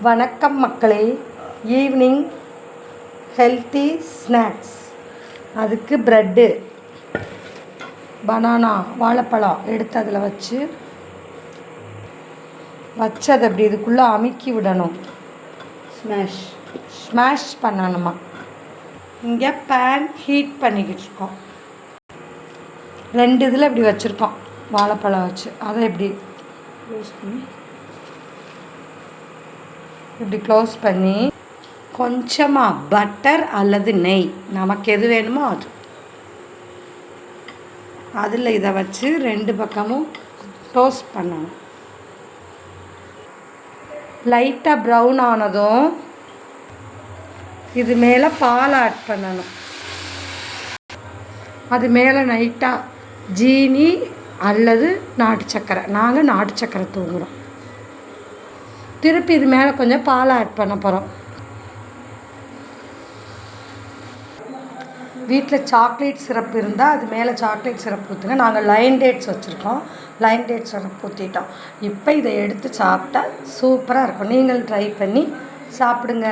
வணக்கம் மக்களே. Evening healthy snacks. அதுக்கு ப்ரெட்டு, பனானா, வாழைப்பழம் எடுத்து அதில் வச்சதை அப்படி இதுக்குள்ளே அமுக்கி விடணும். ஸ்மாஷ் பண்ணணுமா. இங்கே பேன் ஹீட் பண்ணிக்கிட்டு இருக்கோம். 2 இதில் இப்படி வச்சுருக்கோம். வாழைப்பழம் வச்சு அதை இப்படி க்ளோஸ் பண்ணி கொஞ்சமாக பட்டர் அல்லது நெய், நமக்கு எது வேணுமோ அது, அதில் இதை வச்சு 2 பக்கமும் டோஸ்ட் பண்ணணும். லைட்டாக ப்ரௌன் ஆனதும் இது மேலே பால் ஆட் பண்ணணும். அது மேலே லைட்டாக ஜீனி அல்லது நாட்டு சக்கரை, நாங்கள் நாட்டு சக்கரை தூங்குறோம். திருப்பி இது மேலே கொஞ்சம் பால் ஆட் பண்ண போகிறோம். வீட்டில் சாக்லேட் சிரப் இருந்தால் அது மேலே சாக்லேட் சிரப் ஊற்றுங்க. நாங்கள் லைன் டேட்ஸ் வச்சுருக்கோம். லைன் டேட்ஸ் சிரப் ஊற்றிட்டோம். இப்போ இதை எடுத்து சாப்பிட்டா சூப்பராக இருக்கும். நீங்கள் ட்ரை பண்ணி சாப்பிடுங்க.